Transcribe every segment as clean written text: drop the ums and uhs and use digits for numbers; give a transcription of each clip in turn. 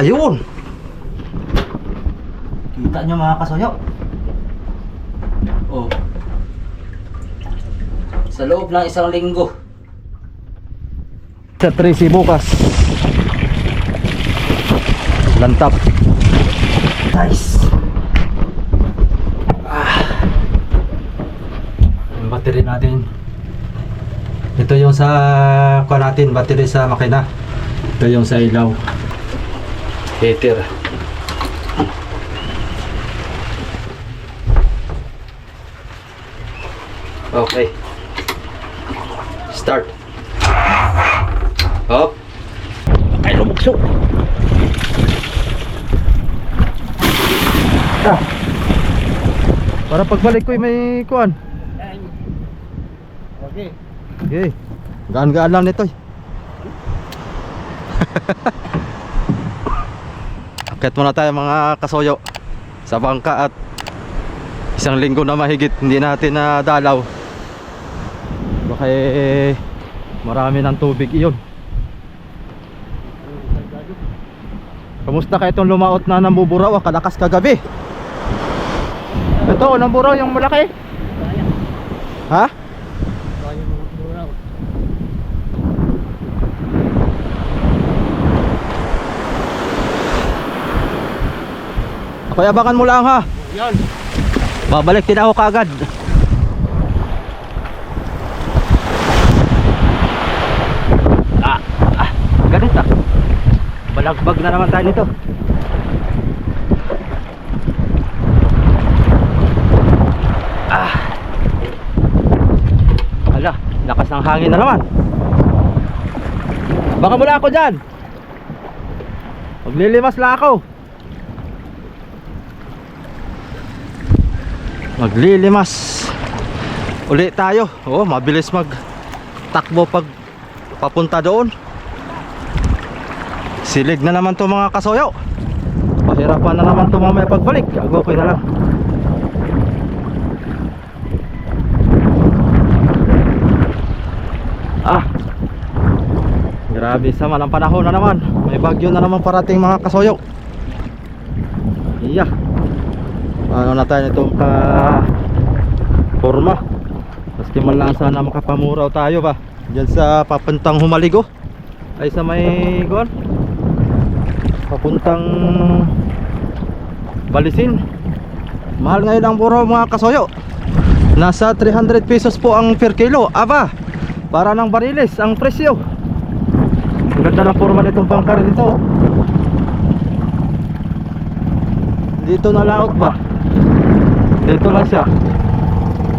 Ayun. Kita nyo mga kasoyo. Oh. Sa loob ng isang linggo. Sa 13 bukas. Lantap. Nice. Yung battery natin. Ito yung sa kuha natin, battery sa makina. Ito yung sa ilaw. Heater. Okay. Start. Hop. Ay, lumukso. Para pagbalik ko may kuan. Okay. Okay. Gaan-gaan lang nito. Akit muna tayo mga kasoyo sa bangka at isang linggo na mahigit hindi natin na dalaw. Baka marami ng tubig iyon. Kamusta ka itong lumaot na nambuburaw? Kalakas kagabi. Ito, namburaw yung malaki. Ha? Kaya abangan mo lang ha. Yan. Babalik din ako kaagad. Ganit ah. Balagbag na naman tayo nito. Hala, lakas ng hangin na naman. Baka mula ako dyan. Maglilimas lang ako. Maglilimas ulit tayo. Oh, mabilis mag takbo pag papunta doon. Silig na naman to mga kasoyo. Pahirapan na naman to mamaya pagbalik. Okay na lang. Grabe sama ng panahon na naman. May bagyo na naman parating mga kasoyo. Iya. Ano na tayo itong forma. Maski man lang sana makapamuraw tayo ba diyan sa papuntang Humaligo. Ay sa may kuan, papuntang Balisin. Mahal ngayon ang puro mga kasoyo. Nasa 300 pesos po ang per kilo. Aba, para ng bariles ang presyo. Ang ganda ng forma nitong bangkar dito. Dito na laot ba? Dito lang siya.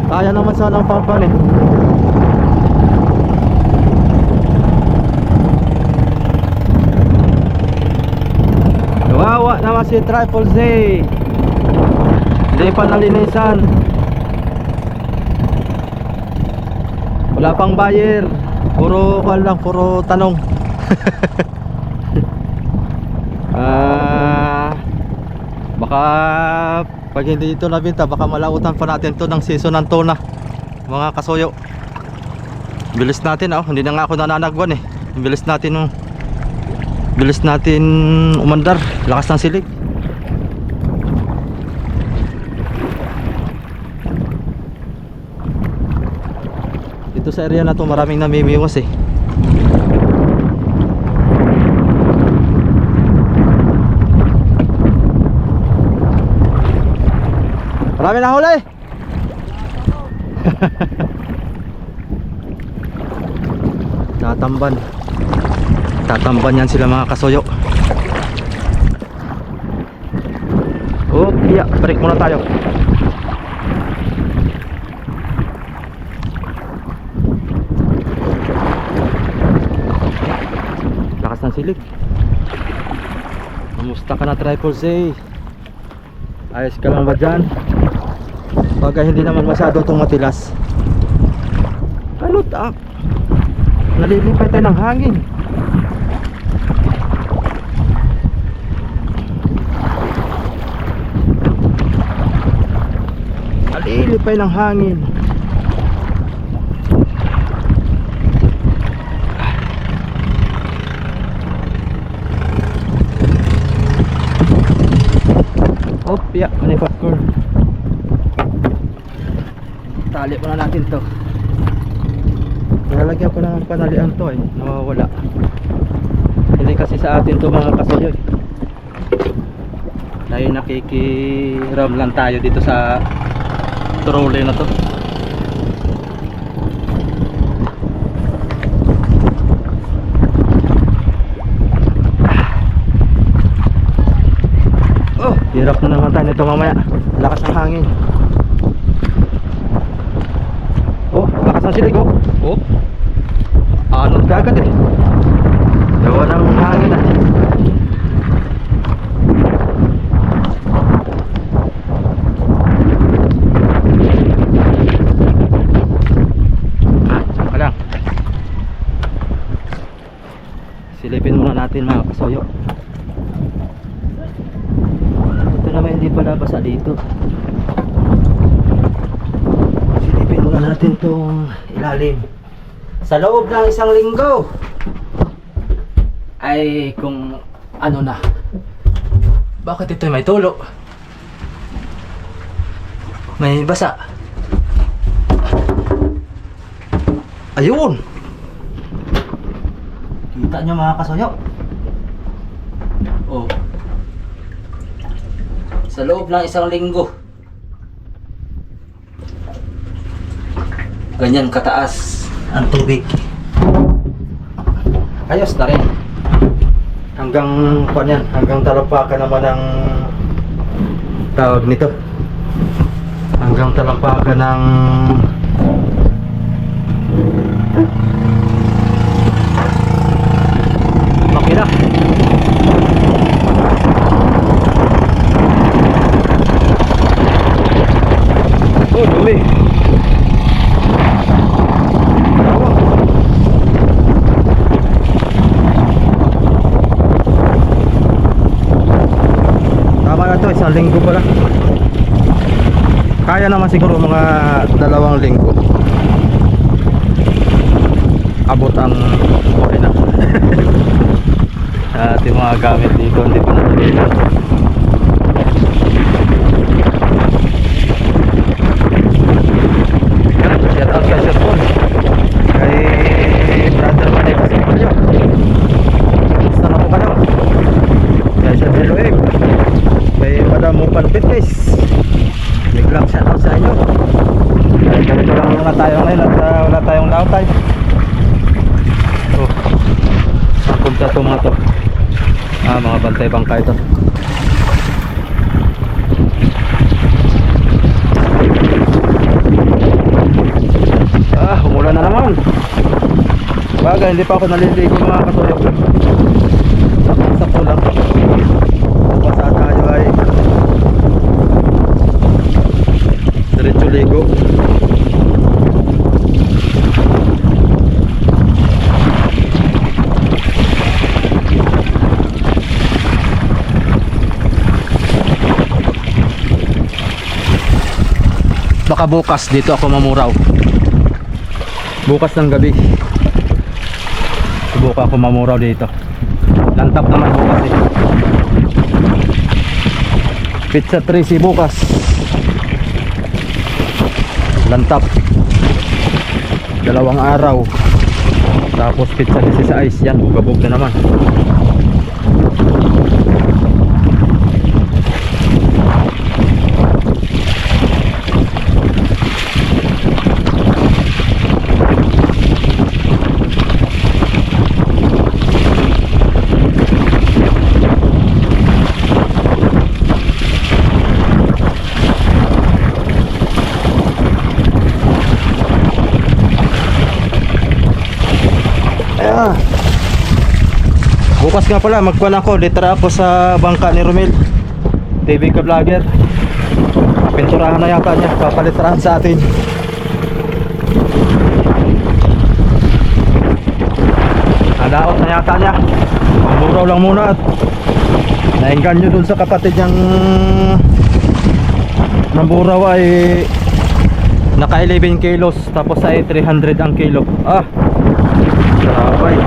Kaya naman sana ang pampal eh. Kawawa naman si Triple Z. Hindi pa nalinisan. Wala pang buyer. Puro lang, puro tanong. Baka pag hindi ito nabinta, baka malautan pa natin to ng season ng tuna mga kasoyo. Bilis natin hindi na nga ako nananagwan eh. Bilis natin umandar. Lakas ng silig. Dito sa area na to maraming namimiwas eh. Marami na huli. Tatamban yan sila mga kasoyo. Oh, iya, break muna tayo. Lakas ng silig. Kamusta ka na Triple Z? Ayos ka lang ba dyan? Pagka hindi naman masyado itong matilas. Ano tak? Nalilipay tayo ng hangin. Nalilipay ng hangin. tilapia, may popcorn. Tali muna natin to. Nalalagyan ko ng panalian to eh, nawawala. Hindi kasi sa atin to mga kasuyo eh. Dahil nakikiram lang tayo dito sa trolley na to. Oh, hirap na naman tayo nito mamaya. Lakas ng hangin. Oh, lakas ng silig oh. Oh, anod ka agad eh. Gawa ng hangin ah. Saka lang. Silipin muna natin mga kasoyo. Ito naman hindi pala basa dito. Silipin muna natin tong ilalim. Sa loob ng isang linggo ay kung ano na. Bakit ito may tulo? May basa. Ayun. Kita nyo mga kasoyo. Oh. Sa loob ng isang linggo. Ganyan kataas ang tubig. Ayos na rin. Hanggang yan, hanggang talampakan naman ang tawag nito. Hanggang talampakan ng makina. Oh, dumi. Tama na to, isang linggo pala. Kaya naman siguro mga 2 linggo. Abot ang okay na. At yung mga gamit dito hindi pa natagilid. Shout out kay Sir Paul, kay brother Manay Pasimulyo. Gusto na po kayo kay Sir Jeloeg, kay Madam Mupan Fitness. Biglang shout out sa inyo. Kaya ganito lang muna tayo ngayon at wala tayong lautay. So, napunta ito mga to. Mga bantay-bangka ito. Umulan na naman. Bagay, hindi pa ako naliligo mga kasuyo. Sakto lang. Basta tayo ay diretso ligo. Baka bukas dito ako mamuraw. Bukas ng gabi subukan ako mamuraw dito. Lantap naman bukas eh. Pizza 3 bukas. Lantap 2 araw. Tapos pizza 16 yan, bugabog na naman. Bukas nga pala magkuhan ako, litra ako sa bangka ni Romel, TV ka vlogger. Pinturahan na yata niya, papalitrahan sa atin. Nadaot na yata niya. Muraw lang muna at nainggan nyo dun sa kapatid niyang namburaw ay naka 11 kilos tapos ay 300 ang kilo. Sarabay.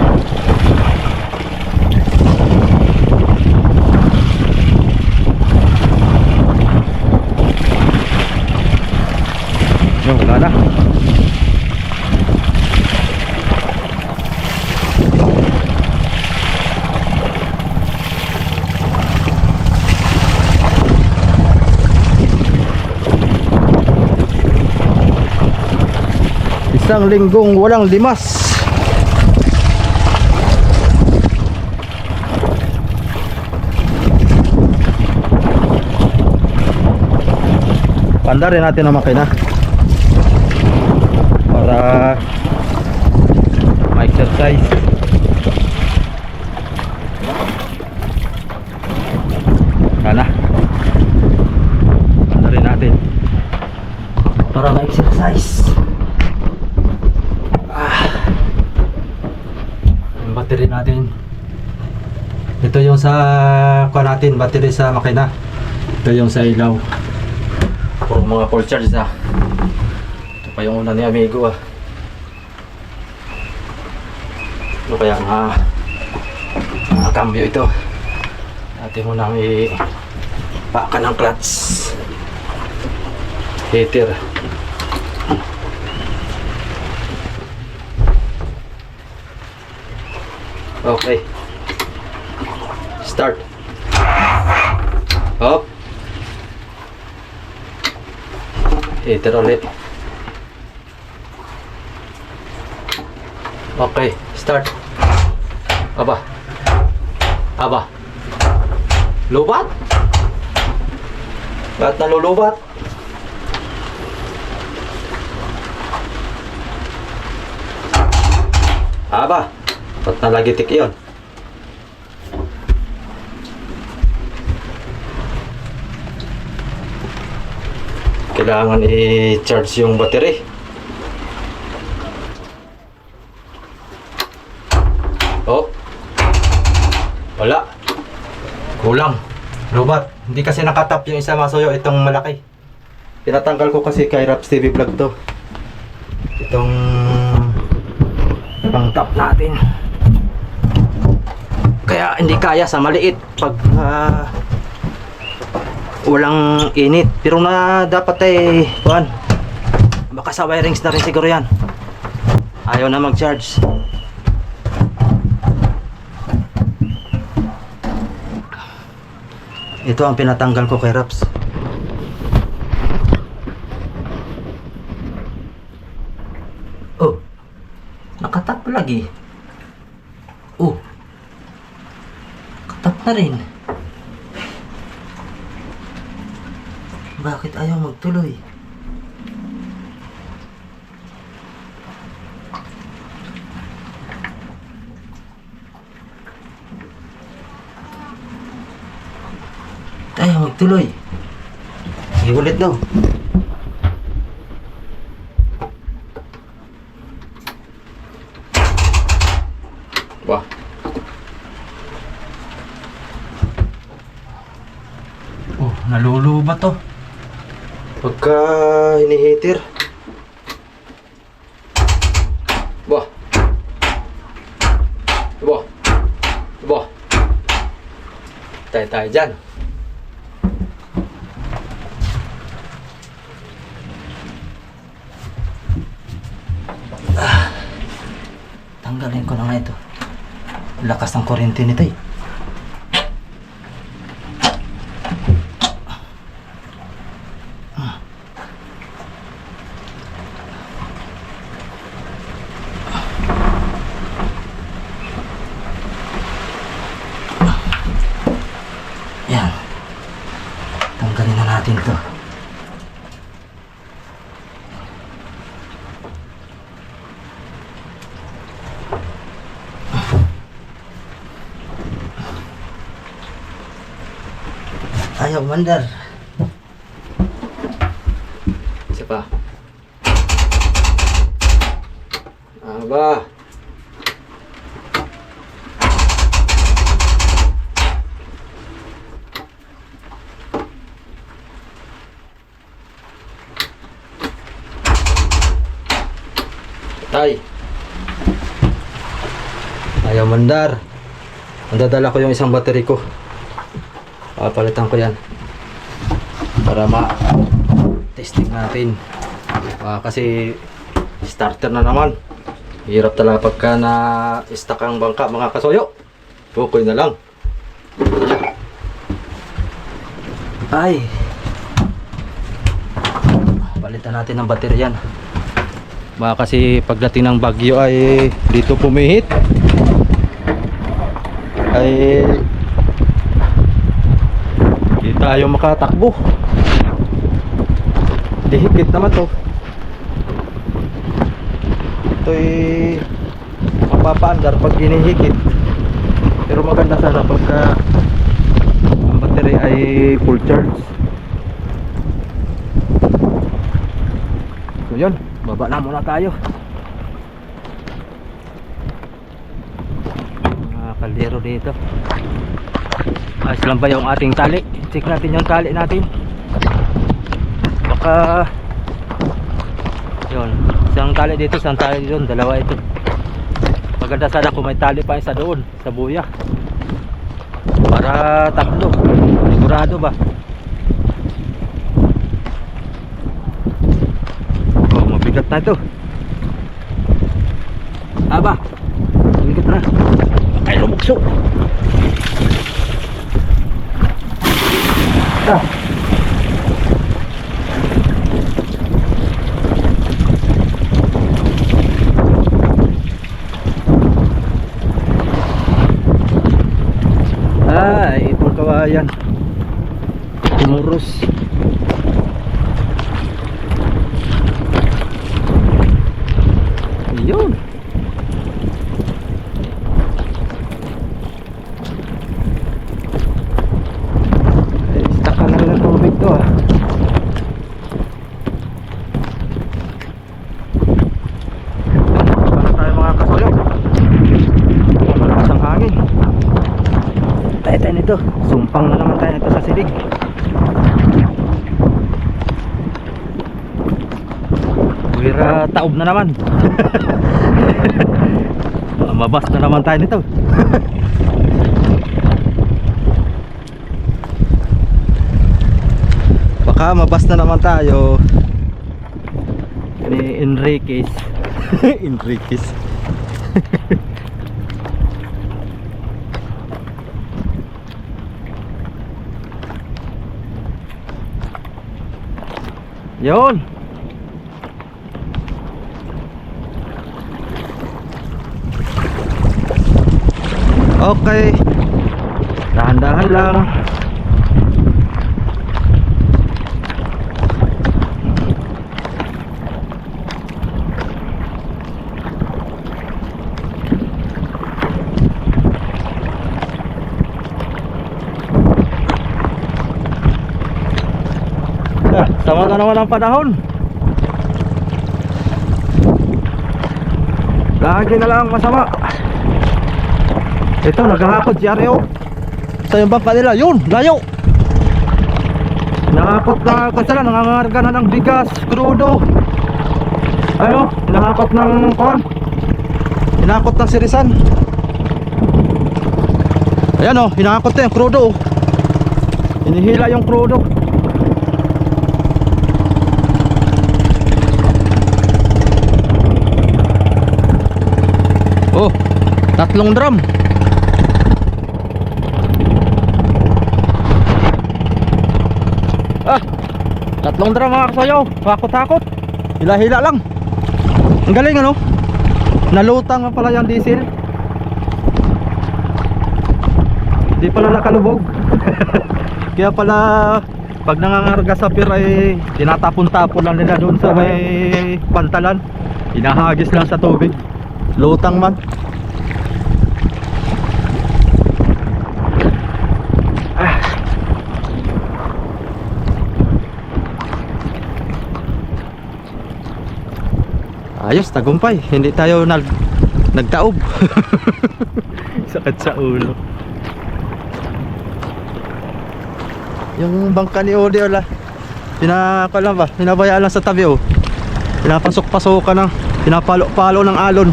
na. Isang linggong walang limas. Panda rin natin ang makina para ma-exercise. Sana panda rin natin para ma-exercise. Yung battery natin, ito yung sa kuha natin, battery sa makina. Ito yung sa ilaw. Puro mga full charge na. Ito pa yung una ni amigo ah. Ano kaya mga cambio ito. Natin mo nang ipaka ng clutch heater. Okay, start. Up. Heater ulit. Okay, start. Aba. Aba. Lubat? Bakit nalulubat? Aba. Ba't nalagitik yun? Kailangan i-charge yung battery. Oh. Wala. Kulang. Lubat. Hindi kasi nakatap yung isa masuyo itong malaki. Pinatanggal ko kasi kay Raps TV Vlog to. Itong pang top natin. Kaya hindi kaya sa maliit pag walang init. Pero na dapat ay kuhan, baka sa wirings na rin siguro yan. Ayaw na mag-charge. Ito ang pinatanggal ko kay Raps. Oh, nakatap lagi. Oh, katap na rin. Bakit ayaw magtuloy? Ayaw magtuloy. Iulit daw. Wah. Oh, nalulubat to. Pagka hinihitir. Bah. Bah. Bah. Tayo dyan. Tanggalin ko na nga ito. Lakas ng kuryente nito eh. Yan. Tanggalin na natin to. Ayaw mandar. Isa pa. Aba. Tay. Ayaw mandar. Mandadala ko yung isang battery ko. Papalitan ko yan para ma-testing natin. Kasi starter na naman. Hirap talaga pagka na-stuck ang bangka mga kasoyo. Okay na lang. Ay, palitan natin ng baterya yan. Baka kasi pagdating ng bagyo ay dito pumihit. Ay di tayo makatakbo. Dihikit naman to. Ito'y mapapaandar pag hinihikit. Pero maganda sana pagka ang battery ay full charge. So yun, baba na muna tayo. Mga kaldero dito. Ayos lang ba yung ating tali? Check natin yung tali natin. Baka yun, isang tali dito, isang tali dito, dalawa ito. Maganda sana kung may tali pa isa doon sa buya para tatlo, sigurado ba? Oh, mabigat na ito. Aba, mabigat na. Ay, lumukso. Ah. Itong kawayan tumuros. Yun. Stuck ka na rin ng tubig to ah. Para tayo mga kasoyo. Malakas ang hangin. Tayo nito, sumpang na naman tayo nito sa silig. Wira taob na naman. Mabas na naman tayo nito. Baka mabas na naman tayo ni Enriquez. Enriquez. Yun. Okay. Dahan-dahan lang. Sama na naman ang panahon. Lagi na lang masama. Ito, naghahakot si Areo sa yung bangka nila. Yun, layo. Nakakot na kasi lang, nangangarga na ng bigas, crudo. Ano, hinahakot ng korn. Hinakot ng sirisan. Ayan o, hinakot na yung crudo. Hinihila yung crudo. Oh, 3 drum. Ah, 3 drum mga kasayaw. Takot-takot. Hila-hila lang. Ang galing ano. Nalutang nga pala yung diesel. Di pala nakalubog. Kaya pala pag nangangarga sa pier ay tinatapon-tapon lang nila doon sa may pantalan. Hinahagis lang sa tubig. Lutang man. Ayos, tagumpay. Hindi tayo nagtaob. Sakit sa ulo. Yung bangka ni Odi wala. Pinakalan ba? Pinabayaan lang sa tabi oh. Pinapasok-pasokan ng pinapalo-palo ng alon.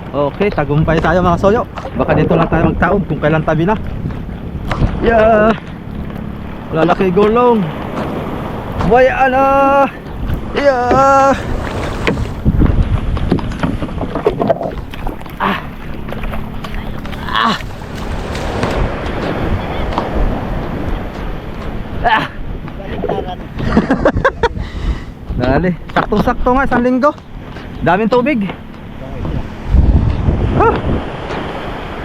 Okay, tagumpay tayo mga soyo. Baka dito lang tayo magtaob kung kailan tabi na. Yeah. Lalaki gulong. Boy, ano? Yeah. Dali, saktong-sakto nga, isang linggo. Daming tubig. Huh.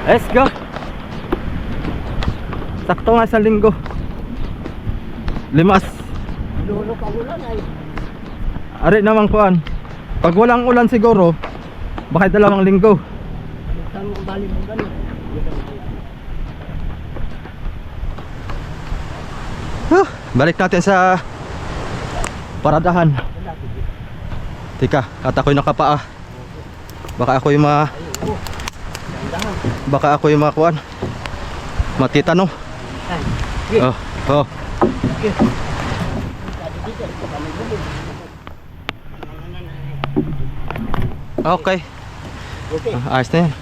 Let's go. Sakto nga, isang linggo. Limas. Lulok ang ulan ay. Ari naman kuan. Pag walang ulan siguro, baka 2 linggo. Saan mo bali mo ganun? Huh. Balik natin sa paradahan. Tika, at ako'y nakapaa. Baka ako'y baka ako'y makuan. Matitano. Oh, oh. Okay. Ayos na yan.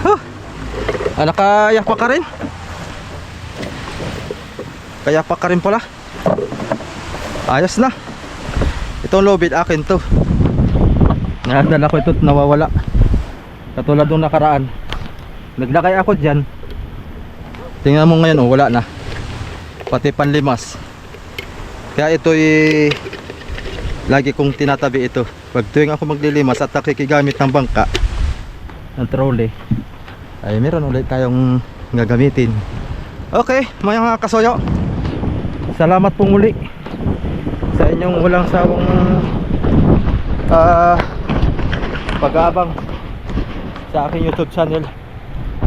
Huh. Nakayak pa ka rin? Kaya pa ka rin pala. Ayos na. Itong lobid akin to. Nadala ko ito at nawawala. Katulad nung nakaraan. Naglakay ako dyan. Tingnan mo ngayon, oh, wala na. Pati panlimas. Kaya ito'y lagi kong tinatabi ito. Pag tuwing ako maglilimas at nakikigamit ng bangka, ng trolley, ay meron ulit tayong gagamitin. Okay, mga kasoyo, salamat po muli sa inyong walang sawang pag-aabang sa aking YouTube channel.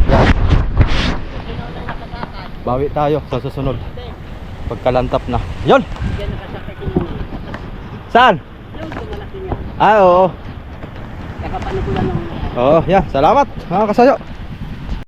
Yan. Bawi tayo sa susunod pagkalantap na. Yon! Saan? Ah, oo. Kakapanukulan ng Oo, yeah. Salamat mga kasayo.